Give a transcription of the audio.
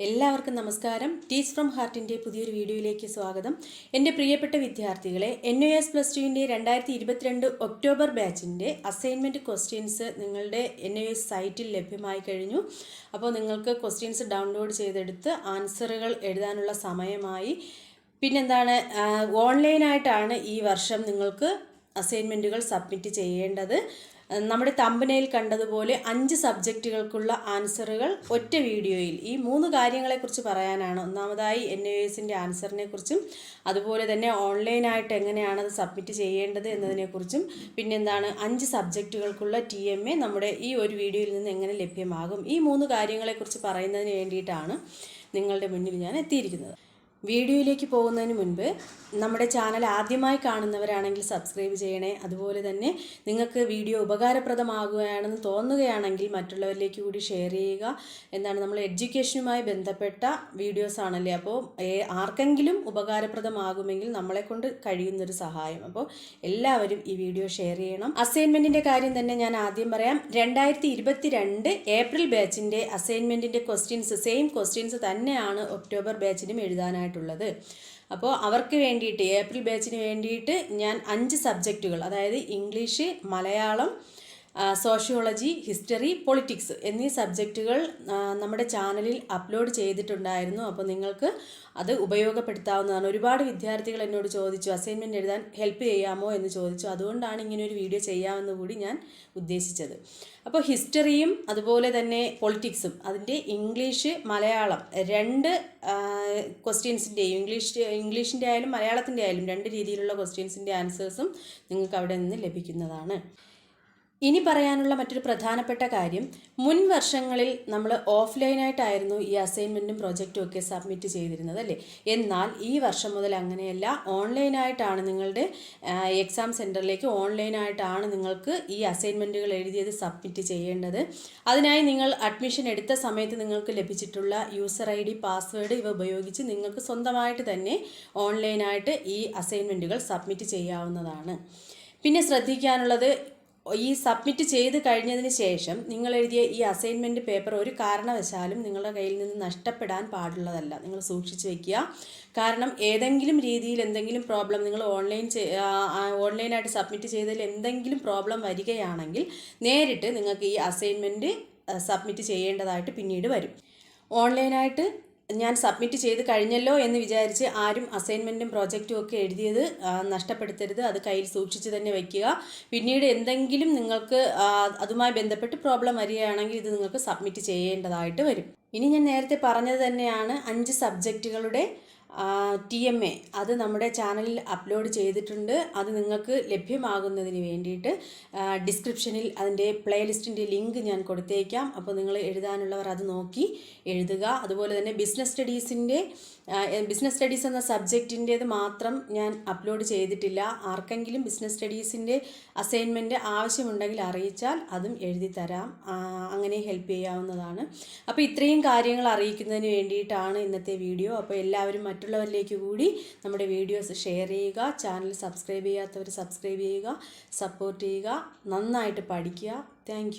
എല്ലാവർക്കും നമസ്കാരം. Teach from ഹാർട്ടിൻ്റെ പുതിയൊരു വീഡിയോയിലേക്ക് സ്വാഗതം. എൻ്റെ പ്രിയപ്പെട്ട വിദ്യാർത്ഥികളെ, NIOS +2ൻ്റെ 2022 ഒക്ടോബർ ബാച്ചിൻ്റെ അസൈൻമെൻറ്റ് ക്വസ്റ്റ്യൻസ് നിങ്ങളുടെ NIOS സൈറ്റിൽ ലഭ്യമായി കഴിഞ്ഞു. അപ്പോൾ നിങ്ങൾക്ക് ക്വസ്റ്റ്യൻസ് ഡൗൺലോഡ് ചെയ്തെടുത്ത് ആൻസറുകൾ എഴുതാനുള്ള സമയമായി. പിന്നെന്താണ്, ഓൺലൈനായിട്ടാണ് ഈ വർഷം നിങ്ങൾക്ക് അസൈൻമെൻറ്റുകൾ സബ്മിറ്റ് ചെയ്യേണ്ടത്. നമ്മുടെ തമ്പനയിൽ കണ്ടതുപോലെ 5 സബ്ജക്റ്റുകൾക്കുള്ള ആൻസറുകൾ ഒറ്റ വീഡിയോയിൽ ഈ 3 കാര്യങ്ങളെക്കുറിച്ച് പറയാനാണ്. ഒന്നാമതായി NIOSൻ്റെ ആൻസറിനെ കുറിച്ചും, അതുപോലെ തന്നെ ഓൺലൈനായിട്ട് എങ്ങനെയാണത് സബ്മിറ്റ് ചെയ്യേണ്ടത് എന്നതിനെക്കുറിച്ചും, പിന്നെന്താണ് 5 സബ്ജക്റ്റുകൾക്കുള്ള TMA നമ്മുടെ ഈ ഒരു വീഡിയോയിൽ നിന്ന് എങ്ങനെ ലഭ്യമാകും, ഈ 3 കാര്യങ്ങളെക്കുറിച്ച് പറയുന്നതിന് വേണ്ടിയിട്ടാണ് നിങ്ങളുടെ മുന്നിൽ ഞാൻ എത്തിയിരിക്കുന്നത്. വീഡിയോയിലേക്ക് പോകുന്നതിന് മുൻപ് നമ്മുടെ ചാനൽ ആദ്യമായി കാണുന്നവരാണെങ്കിൽ സബ്സ്ക്രൈബ് ചെയ്യണേ. അതുപോലെ തന്നെ നിങ്ങൾക്ക് വീഡിയോ ഉപകാരപ്രദമാകുകയാണെന്ന് തോന്നുകയാണെങ്കിൽ മറ്റുള്ളവരിലേക്ക് കൂടി ഷെയർ ചെയ്യുക. നമ്മൾ എഡ്യൂക്കേഷനുമായി ബന്ധപ്പെട്ട വീഡിയോസ് ആണല്ലേ, അപ്പോൾ ആർക്കെങ്കിലും ഉപകാരപ്രദമാകുമെങ്കിൽ നമ്മളെക്കൊണ്ട് കഴിയുന്നൊരു സഹായം. അപ്പോൾ എല്ലാവരും ഈ വീഡിയോ ഷെയർ ചെയ്യണം. അസൈൻമെൻറ്റിൻ്റെ കാര്യം തന്നെ ഞാൻ ആദ്യം പറയാം. 2022 ഏപ്രിൽ ബാച്ചിൻ്റെ അസൈൻമെൻറ്റിൻ്റെ സെയിം ക്വസ്റ്റ്യൻസ് തന്നെയാണ് ഒക്ടോബർ ബാച്ചിനും എഴുതാനായിട്ടുള്ളത്. അപ്പോൾ അവർക്ക് വേണ്ടിയിട്ട്, ഏപ്രിൽ ബാച്ചിന് വേണ്ടിയിട്ട് ഞാൻ 5 സബ്ജക്റ്റുകൾ, അതായത് English, Malayalam, sociology, history, politics എന്നീ സബ്ജക്റ്റുകൾ നമ്മുടെ ചാനലിൽ അപ്ലോഡ് ചെയ്തിട്ടുണ്ടായിരുന്നു. അപ്പോൾ നിങ്ങൾക്ക് അത് ഉപയോഗപ്പെടുത്താവുന്നതാണ്. ഒരുപാട് വിദ്യാർത്ഥികൾ എന്നോട് ചോദിച്ചു അസൈൻമെൻറ്റ് എഴുതാൻ ഹെൽപ്പ് ചെയ്യാമോ എന്ന് ചോദിച്ചു. അതുകൊണ്ടാണ് ഇങ്ങനെ ഒരു വീഡിയോ ചെയ്യാമെന്ന് കൂടി ഞാൻ ഉദ്ദേശിച്ചത്. അപ്പോൾ ഹിസ്റ്ററിയും അതുപോലെ തന്നെ പൊളിറ്റിക്സും, അതിൻ്റെ ഇംഗ്ലീഷ്, മലയാളം 2 ക്വസ്റ്റ്യൻസിൻ്റെയും, ഇംഗ്ലീഷിൻ്റെ ആയാലും മലയാളത്തിൻ്റെ ആയാലും 2 രീതിയിലുള്ള ക്വസ്റ്റ്യൻസിൻ്റെ ആൻസേഴ്സും നിങ്ങൾക്ക് അവിടെ നിന്ന് ലഭിക്കുന്നതാണ്. ഇനി പറയാനുള്ള മറ്റൊരു പ്രധാനപ്പെട്ട കാര്യം, മുൻ വർഷങ്ങളിൽ നമ്മൾ ഓഫ്ലൈനായിട്ടായിരുന്നു ഈ അസൈൻമെൻറ്റും പ്രൊജക്റ്റും ഒക്കെ സബ്മിറ്റ് ചെയ്തിരുന്നത് അല്ലേ. എന്നാൽ ഈ വർഷം മുതൽ അങ്ങനെയല്ല, ഓൺലൈനായിട്ടാണ് നിങ്ങളുടെ എക്സാം സെൻറ്ററിലേക്ക് ഓൺലൈനായിട്ടാണ് നിങ്ങൾക്ക് ഈ അസൈൻമെൻറ്റുകൾ എഴുതിയത് സബ്മിറ്റ് ചെയ്യേണ്ടത്. അതിനായി നിങ്ങൾ അഡ്മിഷൻ എടുത്ത സമയത്ത് നിങ്ങൾക്ക് ലഭിച്ചിട്ടുള്ള യൂസർ ID, പാസ്വേഡ് ഇവ ഉപയോഗിച്ച് നിങ്ങൾക്ക് സ്വന്തമായിട്ട് തന്നെ ഓൺലൈനായിട്ട് ഈ അസൈൻമെൻറ്റുകൾ സബ്മിറ്റ് ചെയ്യാവുന്നതാണ്. പിന്നെ ശ്രദ്ധിക്കാനുള്ളത്, ഈ സബ്മിറ്റ് ചെയ്ത് കഴിഞ്ഞതിന് ശേഷം നിങ്ങൾ എഴുതിയ ഈ അസൈൻമെൻറ്റ് പേപ്പർ ഒരു കാരണവശാലും നിങ്ങളുടെ കയ്യിൽ നിന്ന് നഷ്ടപ്പെടാൻ പാടുള്ളതല്ല. നിങ്ങൾ സൂക്ഷിച്ച് വയ്ക്കുക. കാരണം ഏതെങ്കിലും രീതിയിൽ എന്തെങ്കിലും പ്രോബ്ലം, നിങ്ങൾ ഓൺലൈനായിട്ട് സബ്മിറ്റ് ചെയ്തതിൽ എന്തെങ്കിലും പ്രോബ്ലം വരികയാണെങ്കിൽ നേരിട്ട് നിങ്ങൾക്ക് ഈ അസൈൻമെൻറ്റ് സബ്മിറ്റ് ചെയ്യേണ്ടതായിട്ട് പിന്നീട് വരും. ഓൺലൈനായിട്ട് ഞാൻ സബ്മിറ്റ് ചെയ്ത് കഴിഞ്ഞല്ലോ എന്ന് വിചാരിച്ച് ആരും അസൈൻമെൻറ്റും പ്രോജക്റ്റും ഒക്കെ എഴുതിയത് നഷ്ടപ്പെടുത്തരുത്. അത് കയ്യിൽ സൂക്ഷിച്ച് തന്നെ വയ്ക്കുക. പിന്നീട് എന്തെങ്കിലും നിങ്ങൾക്ക് അതുമായി ബന്ധപ്പെട്ട് പ്രോബ്ലം വരികയാണെങ്കിൽ ഇത് നിങ്ങൾക്ക് സബ്മിറ്റ് ചെയ്യേണ്ടതായിട്ട് വരും. ഇനി ഞാൻ നേരത്തെ പറഞ്ഞത് തന്നെയാണ്, 5 സബ്ജക്റ്റുകളുടെ TMA അത് നമ്മുടെ ചാനലിൽ അപ്ലോഡ് ചെയ്തിട്ടുണ്ട്. അത് നിങ്ങൾക്ക് ലഭ്യമാകുന്നതിന് വേണ്ടിയിട്ട് ഡിസ്ക്രിപ്ഷനിൽ അതിൻ്റെ പ്ലേലിസ്റ്റിൻ്റെ ലിങ്ക് ഞാൻ കൊടുത്തേക്കാം. അപ്പോൾ നിങ്ങൾ എഴുതാനുള്ളവർ അത് നോക്കി എഴുതുക. അതുപോലെ തന്നെ ബിസിനസ് സ്റ്റഡീസ് എന്ന സബ്ജക്റ്റിൻ്റേത് മാത്രം ഞാൻ അപ്ലോഡ് ചെയ്തിട്ടില്ല. ആർക്കെങ്കിലും ബിസിനസ് സ്റ്റഡീസിൻ്റെ അസൈൻമെൻറ്റ് ആവശ്യമുണ്ടെങ്കിൽ അറിയിച്ചാൽ അതും എഴുതി തരാം. അങ്ങനെ ഹെൽപ്പ് ചെയ്യാവുന്നതാണ്. അപ്പോൾ ഇത്രയും കാര്യങ്ങൾ അറിയിക്കുന്നതിന് വേണ്ടിയിട്ടാണ് ഇന്നത്തെ വീഡിയോ. അപ്പോൾ എല്ലാവരും മറ്റുള്ളവരിലേക്ക് കൂടി നമ്മുടെ വീഡിയോസ് ഷെയർ ചെയ്യുക. ചാനൽ സബ്സ്ക്രൈബ് ചെയ്യാത്തവർ സബ്സ്ക്രൈബ് ചെയ്യുക, സപ്പോർട്ട് ചെയ്യുക. നന്നായിട്ട് പഠിക്കുക. താങ്ക്